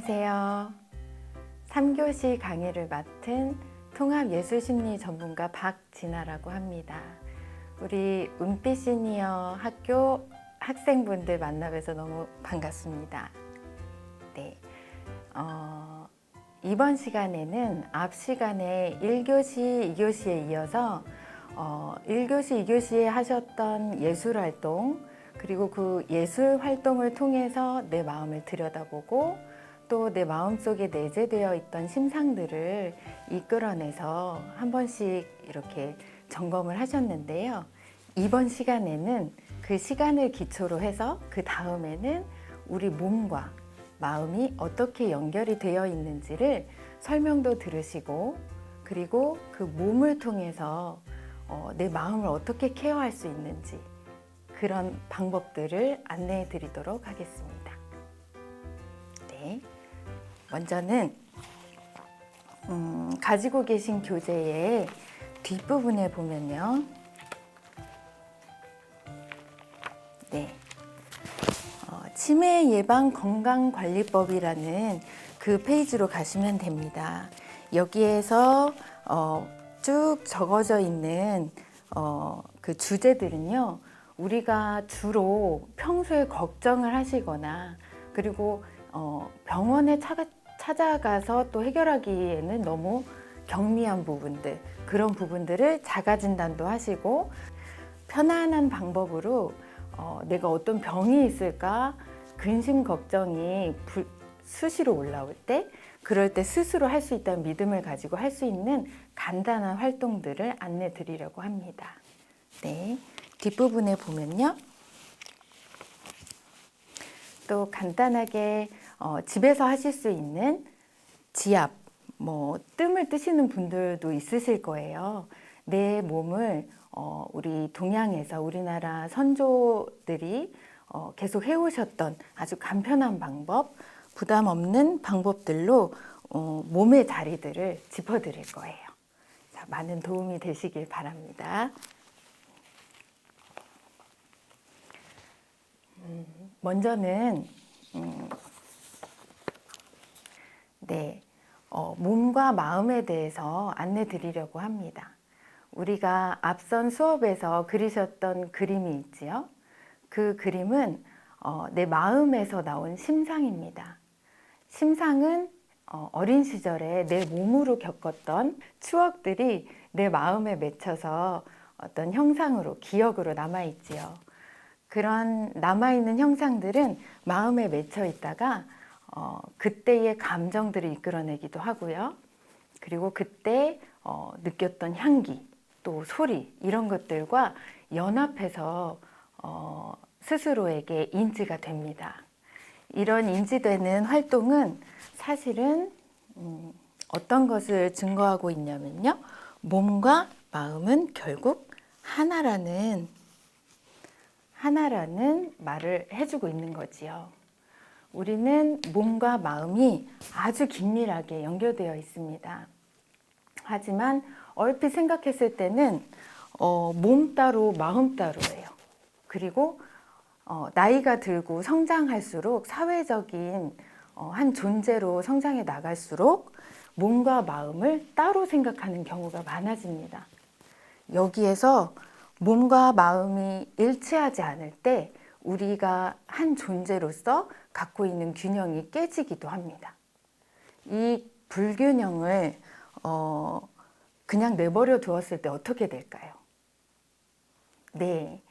안녕하세요. 3교시 강의를 맡은 통합예술심리 전문가 박진아라고 합니다. 우리 은빛 시니어 학교 학생분들 만나뵈서 너무 반갑습니다. 네, 이번 시간에는 앞 시간에 1교시, 2교시에 이어서 1교시, 2교시에 하셨던 예술활동, 그리고 그 예술활동을 통해서 내 마음을 들여다보고 또 내 마음속에 내재되어 있던 심상들을 이끌어내서 한 번씩 이렇게 점검을 하셨는데요. 이번 시간에는 그 시간을 기초로 해서 그 다음에는 우리 몸과 마음이 어떻게 연결이 되어 있는지를 설명도 들으시고, 그리고 그 몸을 통해서 내 마음을 어떻게 케어할 수 있는지 그런 방법들을 안내해 드리도록 하겠습니다. 네, 먼저는 가지고 계신 교재의 뒷부분에 보면요. 네, 치매 예방 건강관리법이라는 그 페이지로 가시면 됩니다. 여기에서 쭉 적어져 있는 그 주제들은요, 우리가 주로 평소에 걱정을 하시거나 그리고 병원에 찾아가서 또 해결하기에는 너무 경미한 부분들, 그런 부분들을 자가진단도 하시고 편안한 방법으로 내가 어떤 병이 있을까 근심 걱정이 수시로 올라올 때, 그럴 때 스스로 할 수 있다는 믿음을 가지고 할 수 있는 간단한 활동들을 안내 드리려고 합니다. 네, 뒷부분에 보면요, 또 간단하게 집에서 하실 수 있는 지압, 뜸을 뜨시는 분들도 있으실 거예요. 내 몸을 우리 동양에서 우리나라 선조들이 계속 해오셨던 아주 간편한 방법, 부담 없는 방법들로 몸의 자리들을 짚어드릴 거예요. 자, 많은 도움이 되시길 바랍니다. 먼저는 네, 몸과 마음에 대해서 안내 드리려고 합니다. 우리가 앞선 수업에서 그리셨던 그림이 있지요. 그 그림은 내 마음에서 나온 심상입니다. 심상은 어린 시절에 내 몸으로 겪었던 추억들이 내 마음에 맺혀서 어떤 형상으로, 기억으로 남아있지요. 그런 남아있는 형상들은 마음에 맺혀 있다가 그때의 감정들을 이끌어내기도 하고요. 그리고 그때 느꼈던 향기, 또 소리, 이런 것들과 연합해서 스스로에게 인지가 됩니다. 이런 인지되는 활동은 사실은 어떤 것을 증거하고 있냐면요, 몸과 마음은 결국 하나라는 말을 해주고 있는 거지요. 우리는 몸과 마음이 아주 긴밀하게 연결되어 있습니다. 하지만 얼핏 생각했을 때는 몸 따로 마음 따로예요. 그리고 나이가 들고 성장할수록 사회적인 한 존재로 성장해 나갈수록 몸과 마음을 따로 생각하는 경우가 많아집니다. 여기에서 몸과 마음이 일치하지 않을 때 우리가 한 존재로서 갖고 있는 균형이 깨지기도 합니다. 이 불균형을 그냥 내버려 두었을 때 어떻게 될까요? 네,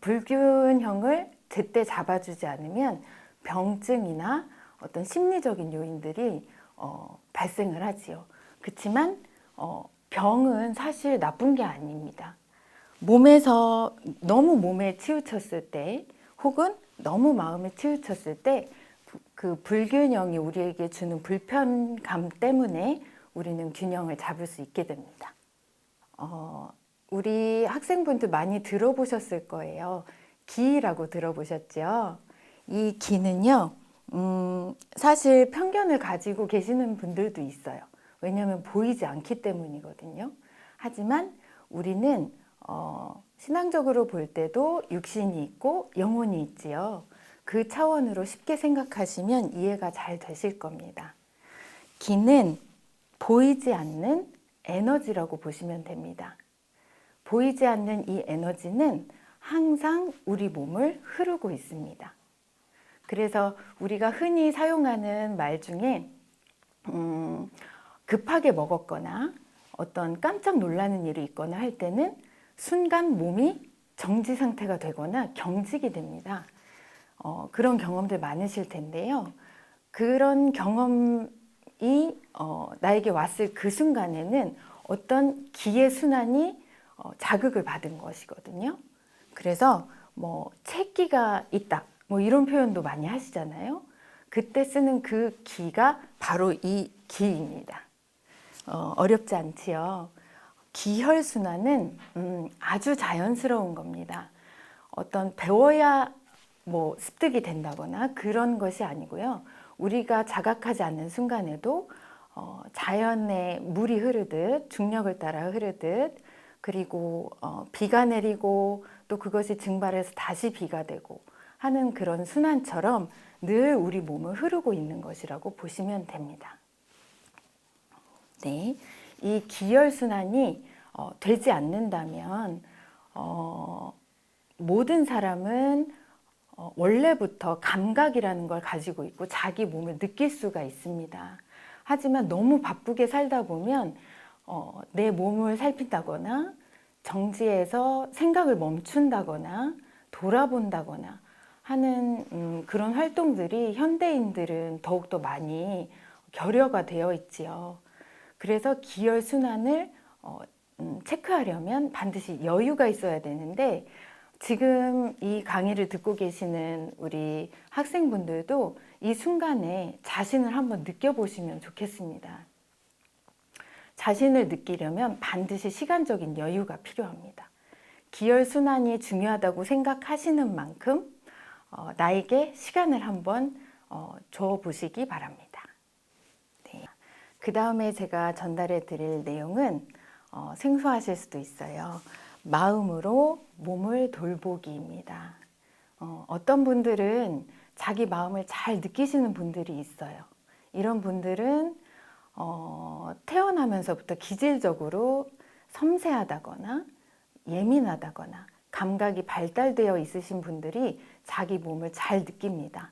불균형을 제때 잡아주지 않으면 병증이나 어떤 심리적인 요인들이 발생을 하지요. 그렇지만 병은 사실 나쁜 게 아닙니다. 몸에서 너무 몸에 치우쳤을 때, 혹은 너무 마음에 치우쳤을 때 그 불균형이 우리에게 주는 불편감 때문에 우리는 균형을 잡을 수 있게 됩니다. 우리 학생분들 많이 들어보셨을 거예요. 기라고 들어보셨죠? 이 기는요, 사실 편견을 가지고 계시는 분들도 있어요. 왜냐하면 보이지 않기 때문이거든요. 하지만 우리는 신앙적으로 볼 때도 육신이 있고 영혼이 있지요. 그 차원으로 쉽게 생각하시면 이해가 잘 되실 겁니다. 기는 보이지 않는 에너지라고 보시면 됩니다. 보이지 않는 이 에너지는 항상 우리 몸을 흐르고 있습니다. 그래서 우리가 흔히 사용하는 말 중에 급하게 먹었거나 어떤 깜짝 놀라는 일이 있거나 할 때는 순간 몸이 정지 상태가 되거나 경직이 됩니다. 그런 경험들 많으실 텐데요. 그런 경험이 나에게 왔을 그 순간에는 어떤 기의 순환이 자극을 받은 것이거든요. 그래서 뭐 채기가 있다, 뭐 이런 표현도 많이 하시잖아요. 그때 쓰는 그 기가 바로 이 기입니다. 어렵지 않지요. 기혈순환은 아주 자연스러운 겁니다. 어떤 배워야 뭐 습득이 된다거나 그런 것이 아니고요. 우리가 자각하지 않는 순간에도 자연의 물이 흐르듯 중력을 따라 흐르듯 그리고 비가 내리고 또 그것이 증발해서 다시 비가 되고 하는 그런 순환처럼 늘 우리 몸을 흐르고 있는 것이라고 보시면 됩니다. 네, 이 기혈순환이 되지 않는다면 모든 사람은 원래부터 감각이라는 걸 가지고 있고 자기 몸을 느낄 수가 있습니다. 하지만 너무 바쁘게 살다 보면 내 몸을 살핀다거나 정지해서 생각을 멈춘다거나 돌아본다거나 하는 그런 활동들이 현대인들은 더욱더 많이 결여가 되어 있지요. 그래서 기혈순환을 체크하려면 반드시 여유가 있어야 되는데 지금 이 강의를 듣고 계시는 우리 학생분들도 이 순간에 자신을 한번 느껴보시면 좋겠습니다. 자신을 느끼려면 반드시 시간적인 여유가 필요합니다. 기혈순환이 중요하다고 생각하시는 만큼 나에게 시간을 한번 줘보시기 바랍니다. 네. 그 다음에 제가 전달해 드릴 내용은 생소하실 수도 있어요. 마음으로 몸을 돌보기입니다. 어떤 분들은 자기 마음을 잘 느끼시는 분들이 있어요. 이런 분들은 태어나면서부터 기질적으로 섬세하다거나 예민하다거나 감각이 발달되어 있으신 분들이 자기 몸을 잘 느낍니다.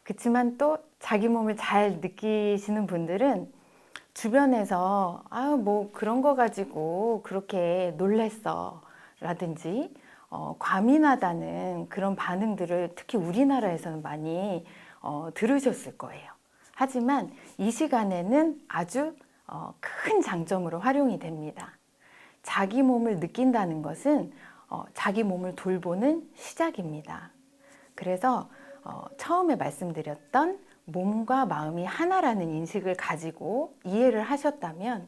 그렇지만 또 자기 몸을 잘 느끼시는 분들은 주변에서 뭐 그런 거 가지고 그렇게 놀랬어 라든지 과민하다는 그런 반응들을 특히 우리나라에서는 많이 들으셨을 거예요. 하지만 이 시간에는 아주 큰 장점으로 활용이 됩니다. 자기 몸을 느낀다는 것은 자기 몸을 돌보는 시작입니다. 그래서 처음에 말씀드렸던 몸과 마음이 하나라는 인식을 가지고 이해를 하셨다면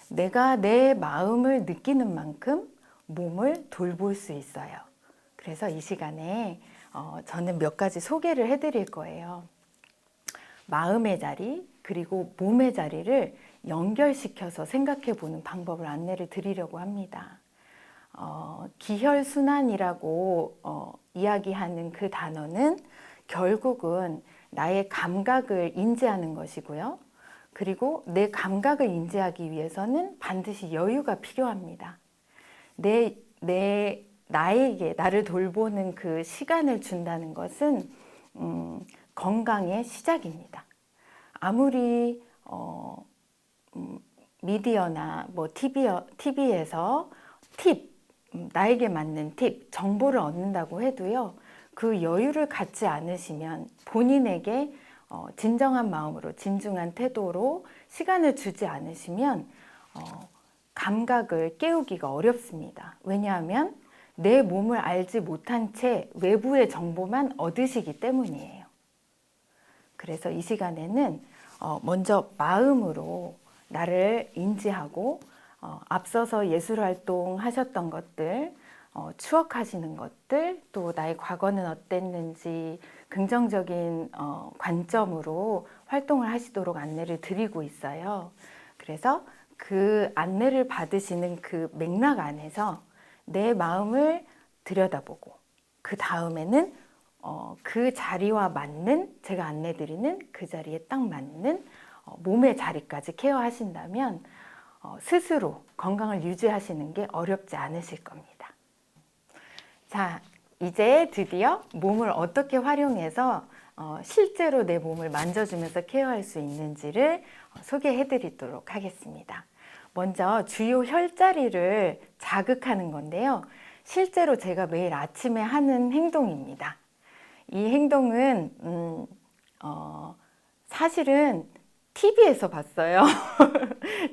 내가 내 마음을 느끼는 만큼 몸을 돌볼 수 있어요. 그래서 이 시간에 저는 몇 가지 소개를 해드릴 거예요. 마음의 자리 그리고 몸의 자리를 연결시켜서 생각해 보는 방법을 안내를 드리려고 합니다. 기혈순환이라고 이야기하는 그 단어는 결국은 나의 감각을 인지하는 것이고요. 그리고 내 감각을 인지하기 위해서는 반드시 여유가 필요합니다. 나에게 나를 돌보는 그 시간을 준다는 것은 건강의 시작입니다. 아무리 미디어나 뭐 TV에서 나에게 맞는 팁, 정보를 얻는다고 해도요. 그 여유를 갖지 않으시면 본인에게 진정한 마음으로 진중한 태도로 시간을 주지 않으시면 감각을 깨우기가 어렵습니다. 왜냐하면 내 몸을 알지 못한 채 외부의 정보만 얻으시기 때문이에요. 그래서 이 시간에는 먼저 마음으로 나를 인지하고 앞서서 예술활동 하셨던 것들, 추억하시는 것들, 또 나의 과거는 어땠는지 긍정적인 관점으로 활동을 하시도록 안내를 드리고 있어요. 그래서 그 안내를 받으시는 그 맥락 안에서 내 마음을 들여다보고 그 다음에는 그 자리와 맞는, 제가 안내드리는 그 자리에 딱 맞는 몸의 자리까지 케어하신다면 스스로 건강을 유지하시는 게 어렵지 않으실 겁니다. 자, 이제 드디어 몸을 어떻게 활용해서 실제로 내 몸을 만져주면서 케어할 수 있는지를 소개해 드리도록 하겠습니다. 먼저 주요 혈자리를 자극하는 건데요. 실제로 제가 매일 아침에 하는 행동입니다. 이 행동은 사실은 TV에서 봤어요.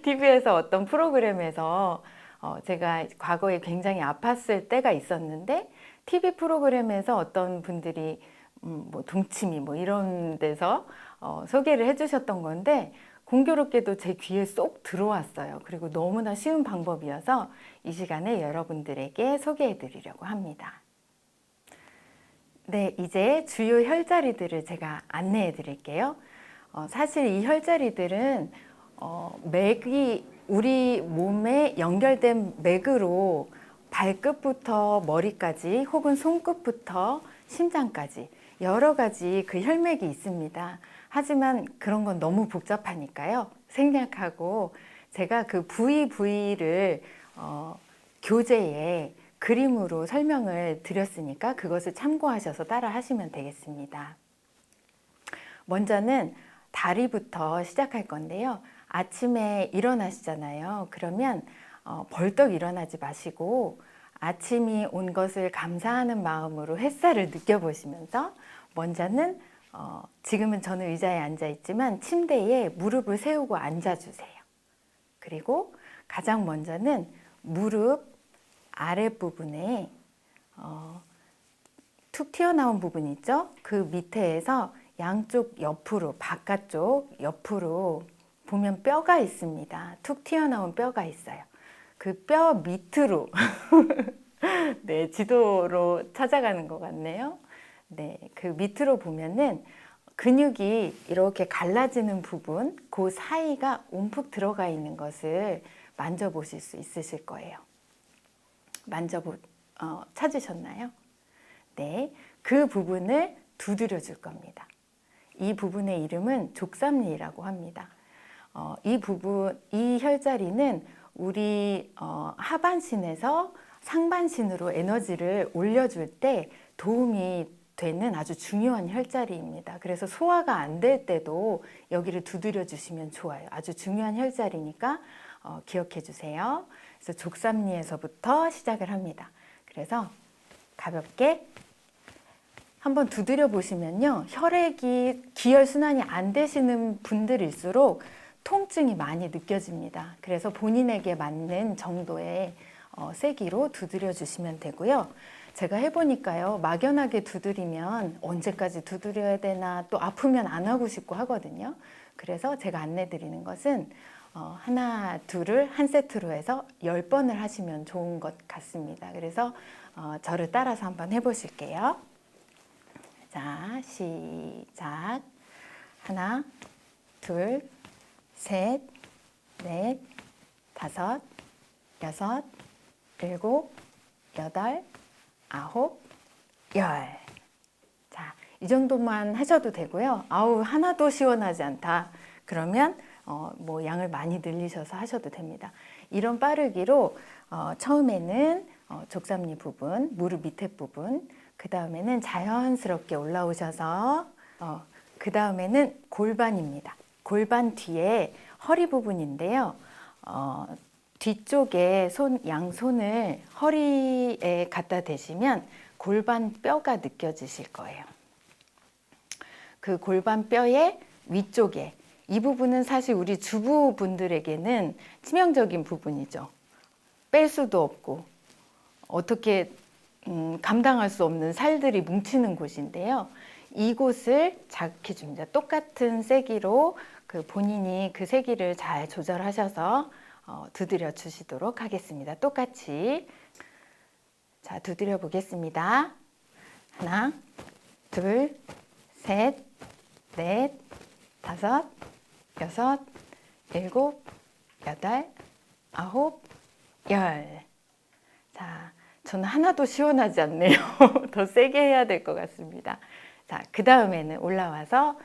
TV에서 어떤 프로그램에서 제가 과거에 굉장히 아팠을 때가 있었는데 TV 프로그램에서 어떤 분들이 뭐 동치미 뭐 이런 데서 소개를 해주셨던 건데 공교롭게도 제 귀에 쏙 들어왔어요. 그리고 너무나 쉬운 방법이어서 이 시간에 여러분들에게 소개해 드리려고 합니다. 네, 이제 주요 혈자리들을 제가 안내해 드릴게요. 사실 이 혈자리들은 맥이 우리 몸에 연결된 맥으로 발끝부터 머리까지 혹은 손끝부터 심장까지 여러 가지 그 혈맥이 있습니다. 하지만 그런 건 너무 복잡하니까요. 생략하고 제가 그 부위를 교재에 그림으로 설명을 드렸으니까 그것을 참고하셔서 따라 하시면 되겠습니다. 먼저는 다리부터 시작할 건데요. 아침에 일어나시잖아요. 그러면 벌떡 일어나지 마시고 아침이 온 것을 감사하는 마음으로 햇살을 느껴보시면서 먼저는 지금은 저는 의자에 앉아 있지만 침대에 무릎을 세우고 앉아주세요. 그리고 가장 먼저는 무릎 아랫부분에 툭 튀어나온 부분 있죠? 그 밑에에서 양쪽 옆으로, 바깥쪽 옆으로 보면 뼈가 있습니다. 툭 튀어나온 뼈가 있어요. 그 뼈 밑으로 네, 지도로 찾아가는 것 같네요. 네, 그 밑으로 보면은 근육이 이렇게 갈라지는 부분, 그 사이가 움푹 들어가 있는 것을 만져보실 수 있으실 거예요. 찾으셨나요? 네, 그 부분을 두드려 줄 겁니다. 이 부분의 이름은 족삼리라고 합니다. 이 혈자리는 우리 하반신에서 상반신으로 에너지를 올려줄 때 도움이 되는 아주 중요한 혈자리입니다. 그래서 소화가 안 될 때도 여기를 두드려 주시면 좋아요. 아주 중요한 혈자리니까 기억해 주세요. 그래서 족삼리에서부터 시작을 합니다. 그래서 가볍게 한번 두드려 보시면요. 혈액이 기혈순환이 안 되시는 분들일수록 통증이 많이 느껴집니다. 그래서 본인에게 맞는 정도의 세기로 두드려 주시면 되고요. 제가 해보니까요. 막연하게 두드리면 언제까지 두드려야 되나 또 아프면 안 하고 싶고 하거든요. 그래서 제가 안내 드리는 것은 하나, 둘을 한 세트로 해서 10번을 하시면 좋은 것 같습니다. 그래서 저를 따라서 한번 해보실게요. 자, 시작. 하나, 둘, 셋, 넷, 다섯, 여섯, 일곱, 여덟, 아홉, 열. 자, 이 정도만 하셔도 되고요. 아우, 하나도 시원하지 않다. 그러면 뭐 양을 많이 늘리셔서 하셔도 됩니다. 이런 빠르기로 처음에는 족삼리 부분, 무릎 밑에 부분, 그 다음에는 자연스럽게 올라오셔서 그 다음에는 골반입니다. 골반 뒤에 허리 부분인데요. 뒤쪽에 양손을 허리에 갖다 대시면 골반 뼈가 느껴지실 거예요. 그 골반 뼈의 위쪽에 이 부분은 사실 우리 주부분들에게는 치명적인 부분이죠. 뺄 수도 없고 어떻게 감당할 수 없는 살들이 뭉치는 곳인데요. 이곳을 자극해 줍니다. 똑같은 세기로 본인이 그 세기를 잘 조절하셔서 두드려 주시도록 하겠습니다. 똑같이 자 두드려 보겠습니다. 하나, 둘, 셋, 넷, 다섯, 여섯, 일곱, 여덟, 아홉, 열. 자, 저는 하나도 시원하지 않네요. 더 세게 해야 될 것 같습니다. 자, 그 다음에는 올라와서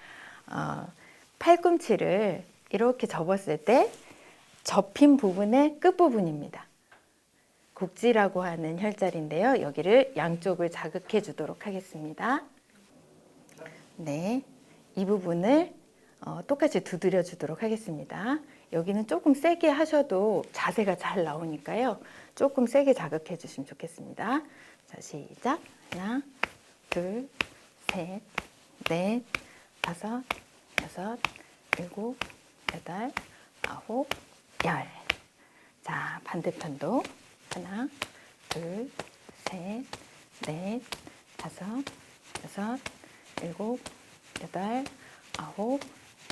팔꿈치를 이렇게 접었을 때 접힌 부분의 끝부분입니다. 곡지라고 하는 혈자리인데요. 여기를 양쪽을 자극해 주도록 하겠습니다. 네, 이 부분을 똑같이 두드려 주도록 하겠습니다. 여기는 조금 세게 하셔도 자세가 잘 나오니까요. 조금 세게 자극해 주시면 좋겠습니다. 자, 시작. 하나, 둘, 셋, 넷, 다섯, 여섯, 일곱, 여덟, 아홉, 열. 자, 반대편도 하나, 둘, 셋, 넷, 다섯, 여섯, 일곱, 여덟, 아홉,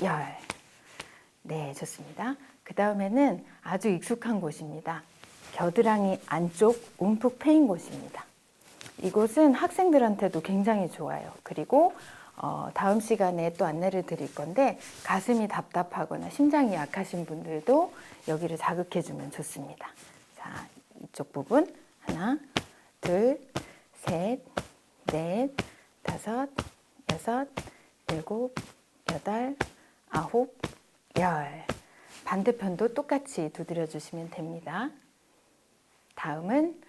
열. 네, 좋습니다. 그 다음에는 아주 익숙한 곳입니다. 겨드랑이 안쪽 움푹 패인 곳입니다. 이곳은 학생들한테도 굉장히 좋아요. 그리고 다음 시간에 또 안내를 드릴 건데 가슴이 답답하거나 심장이 약하신 분들도 여기를 자극해주면 좋습니다. 자, 이쪽 부분 하나, 둘, 셋, 넷, 다섯, 여섯, 일곱, 여덟, 아홉, 열. 반대편도 똑같이 두드려 주시면 됩니다. 다음은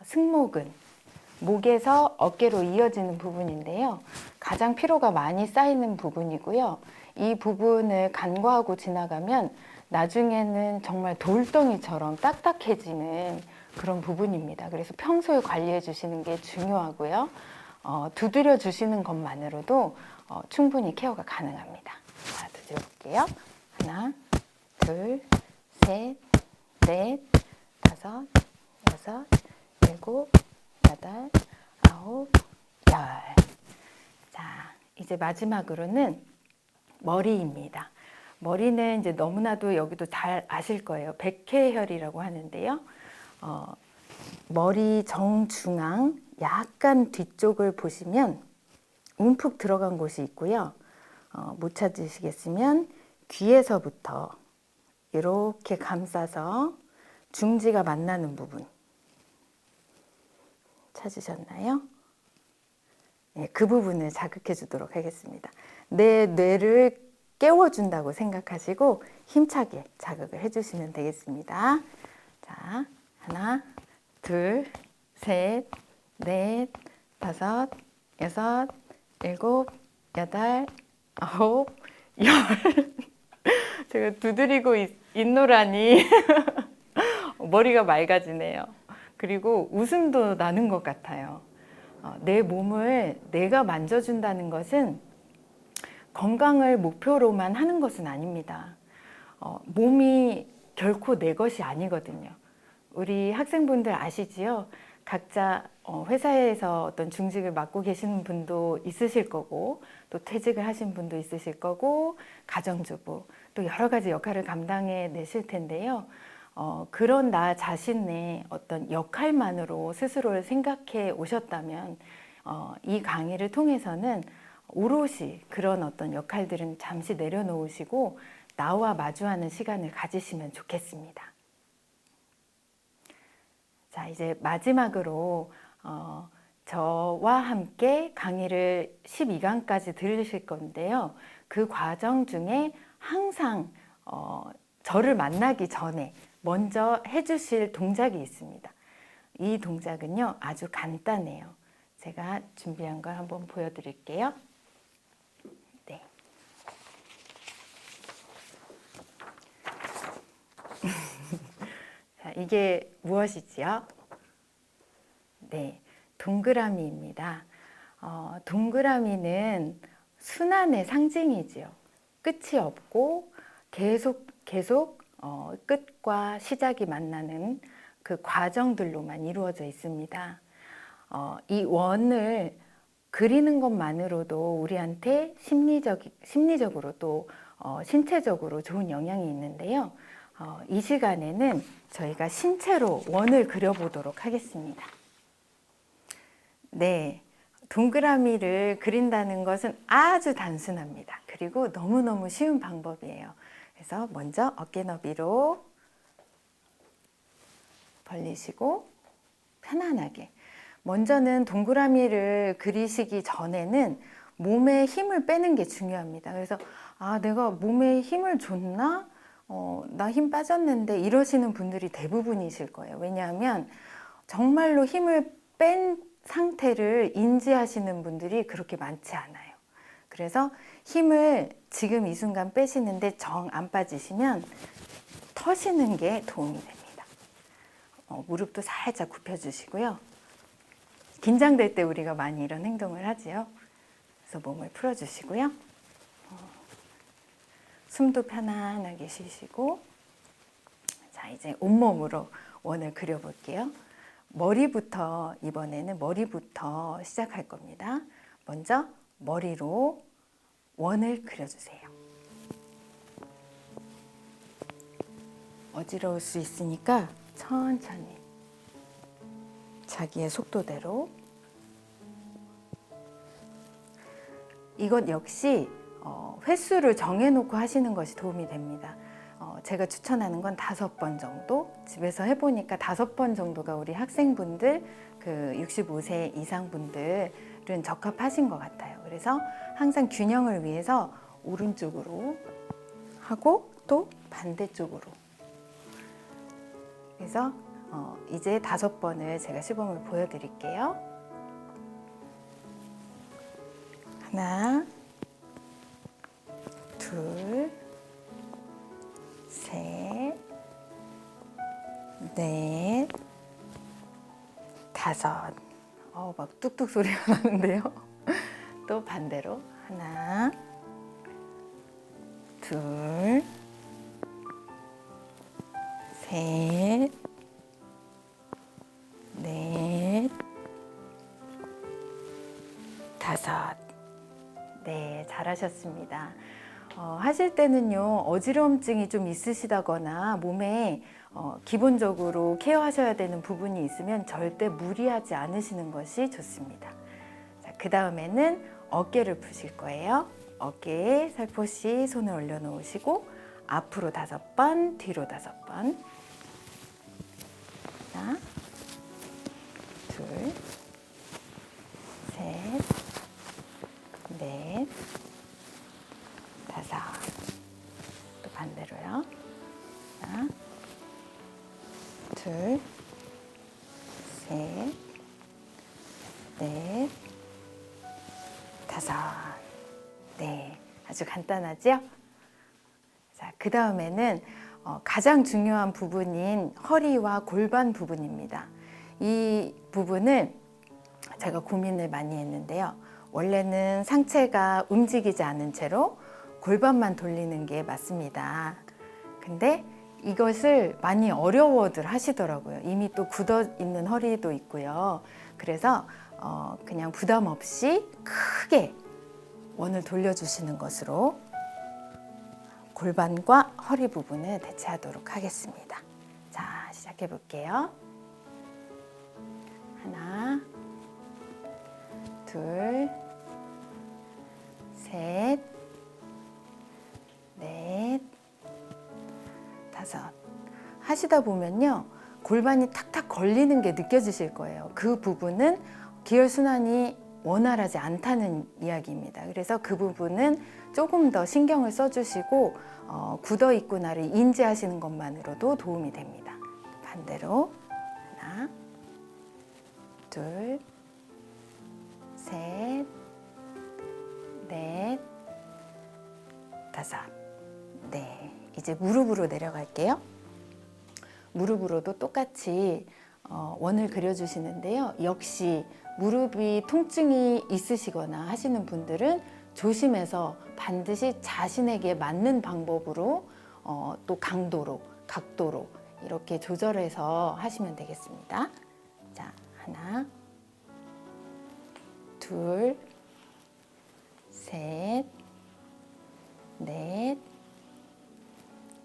승모근, 목에서 어깨로 이어지는 부분인데요. 가장 피로가 많이 쌓이는 부분이고요. 이 부분을 간과하고 지나가면 나중에는 정말 돌덩이처럼 딱딱해지는 그런 부분입니다. 그래서 평소에 관리해 주시는 게 중요하고요. 두드려 주시는 것만으로도 충분히 케어가 가능합니다. 자, 두드려 볼게요. 하나, 둘, 셋, 넷, 다섯, 여섯, 일곱, 여덟, 아홉, 열. 자, 이제 마지막으로는 머리입니다. 머리는 이제 너무나도 여기도 잘 아실 거예요. 백회혈이라고 하는데요. 머리 정중앙 약간 뒤쪽을 보시면 움푹 들어간 곳이 있고요. 못 찾으시겠으면 귀에서부터 이렇게 감싸서 중지가 만나는 부분 찾으셨나요? 네, 그 부분을 자극해 주도록 하겠습니다. 내 뇌를 깨워준다고 생각하시고 힘차게 자극을 해주시면 되겠습니다. 자, 하나, 둘, 셋, 넷, 다섯, 여섯, 일곱, 여덟, 아홉, 열. 제가 두드리고 있노라니 머리가 맑아지네요. 그리고 웃음도 나는 것 같아요. 내 몸을 내가 만져준다는 것은 건강을 목표로만 하는 것은 아닙니다. 몸이 결코 내 것이 아니거든요. 우리 학생분들 아시지요? 각자 회사에서 어떤 중직을 맡고 계시는 분도 있으실 거고, 또 퇴직을 하신 분도 있으실 거고, 가정주부, 또 여러 가지 역할을 감당해 내실 텐데요. 그런 나 자신의 어떤 역할만으로 스스로를 생각해 오셨다면 이 강의를 통해서는 오롯이 그런 어떤 역할들은 잠시 내려놓으시고 나와 마주하는 시간을 가지시면 좋겠습니다. 자, 이제 마지막으로 저와 함께 강의를 12강까지 들으실 건데요. 그 과정 중에 항상 저를 만나기 전에 먼저 해주실 동작이 있습니다. 이 동작은요, 아주 간단해요. 제가 준비한 걸 한번 보여드릴게요. 네. 자, 이게 무엇이지요? 네, 동그라미입니다. 동그라미는 순환의 상징이지요. 끝이 없고 계속 끝과 시작이 만나는 그 과정들로만 이루어져 있습니다. 이 원을 그리는 것만으로도 우리한테 심리적으로 또 신체적으로 좋은 영향이 있는데요. 이 시간에는 저희가 신체로 원을 그려보도록 하겠습니다. 네, 동그라미를 그린다는 것은 아주 단순합니다. 그리고 너무너무 쉬운 방법이에요. 그래서 먼저 어깨 너비로 벌리시고 편안하게. 먼저는 동그라미를 그리시기 전에는 몸에 힘을 빼는 게 중요합니다. 그래서 내가 몸에 힘을 줬나? 나 힘 빠졌는데 이러시는 분들이 대부분이실 거예요. 왜냐하면 정말로 힘을 뺀 상태를 인지하시는 분들이 그렇게 많지 않아요. 그래서 힘을 지금 이 순간 빼시는데 정 안 빠지시면 터시는 게 도움이 됩니다. 무릎도 살짝 굽혀주시고요. 긴장될 때 우리가 많이 이런 행동을 하지요. 그래서 몸을 풀어주시고요. 숨도 편안하게 쉬시고, 자, 이제 온몸으로 원을 그려볼게요. 이번에는 머리부터 시작할 겁니다. 먼저 머리로 원을 그려주세요. 어지러울 수 있으니까 천천히 자기의 속도대로. 이것 역시 횟수를 정해놓고 하시는 것이 도움이 됩니다. 제가 추천하는 건 5번 정도, 집에서 해보니까 5번 정도가 우리 학생분들, 그 65세 이상 분들은 적합하신 것 같아요. 그래서 항상 균형을 위해서 오른쪽으로 하고 또 반대쪽으로. 그래서 이제 5번을 제가 시범을 보여드릴게요. 하나, 둘, 셋, 넷, 5. 막 뚝뚝 소리가 나는데요. 또 반대로. 하나, 둘, 셋, 넷, 5. 네, 잘하셨습니다. 하실 때는요, 어지러움증이 좀 있으시다거나 몸에 기본적으로 케어하셔야 되는 부분이 있으면 절대 무리하지 않으시는 것이 좋습니다. 자, 그 다음에는 어깨를 푸실 거예요. 어깨에 살포시 손을 올려놓으시고 앞으로 5번, 뒤로 5번. 하나, 둘, 셋, 넷, 5. 또 반대로요. 하나, 둘, 셋, 넷, 5. 네, 아주 간단하죠? 자, 그 다음에는 가장 중요한 부분인 허리와 골반 부분입니다. 이 부분은 제가 고민을 많이 했는데요. 원래는 상체가 움직이지 않은 채로 골반만 돌리는 게 맞습니다. 근데 이것을 많이 어려워들 하시더라고요. 이미 또 굳어 있는 허리도 있고요. 그래서 그냥 부담 없이 크게 원을 돌려주시는 것으로 골반과 허리 부분을 대체하도록 하겠습니다. 자, 시작해 볼게요. 하나, 둘, 셋, 넷, 5. 하시다 보면요, 골반이 탁탁 걸리는 게 느껴지실 거예요. 그 부분은 기혈순환이 원활하지 않다는 이야기입니다. 그래서 그 부분은 조금 더 신경을 써주시고 굳어 있구나를 인지하시는 것만으로도 도움이 됩니다. 반대로. 하나, 둘, 셋, 넷, 5. 네, 이제 무릎으로 내려갈게요. 무릎으로도 똑같이 원을 그려주시는데요. 역시 무릎이 통증이 있으시거나 하시는 분들은 조심해서 반드시 자신에게 맞는 방법으로 또 강도로, 각도로 이렇게 조절해서 하시면 되겠습니다. 자, 하나, 둘, 셋, 넷,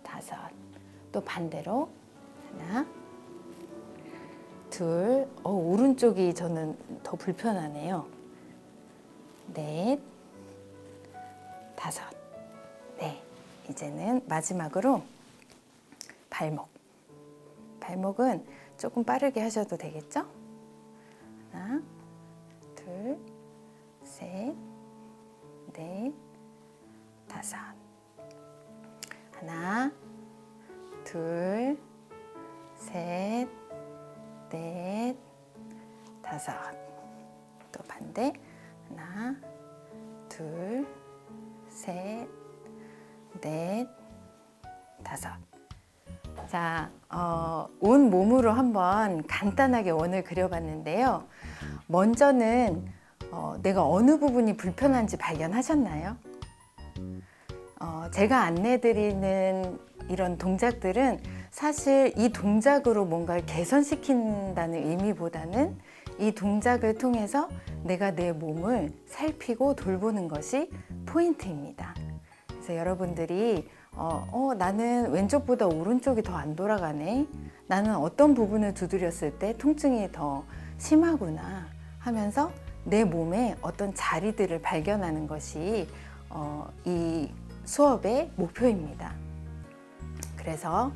5. 또 반대로. 하나, 둘, 오른쪽이 저는 더 불편하네요. 넷, 5. 네, 이제는 마지막으로 발목. 발목은 조금 빠르게 하셔도 되겠죠? 하나, 둘, 셋, 넷, 다섯. 하나, 둘, 셋, 넷, 다섯. 또 반대. 하나, 둘, 셋, 넷, 다섯. 자, 온 몸으로 한번 간단하게 원을 그려봤는데요. 먼저는 내가 어느 부분이 불편한지 발견하셨나요? 제가 안내드리는 이런 동작들은 사실 이 동작으로 뭔가를 개선시킨다는 의미보다는 이 동작을 통해서 내가 내 몸을 살피고 돌보는 것이 포인트입니다. 그래서 여러분들이 나는 왼쪽보다 오른쪽이 더 안 돌아가네. 나는 어떤 부분을 두드렸을 때 통증이 더 심하구나 하면서 내 몸에 어떤 자리들을 발견하는 것이 이 수업의 목표입니다. 그래서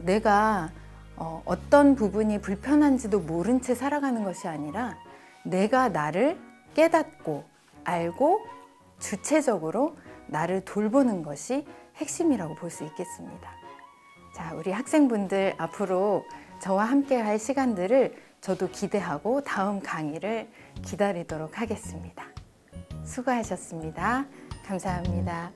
내가 어떤 부분이 불편한지도 모른 채 살아가는 것이 아니라 내가 나를 깨닫고 알고 주체적으로 나를 돌보는 것이 핵심이라고 볼 수 있겠습니다. 자, 우리 학생분들 앞으로 저와 함께 할 시간들을 저도 기대하고 다음 강의를 기다리도록 하겠습니다. 수고하셨습니다. 감사합니다.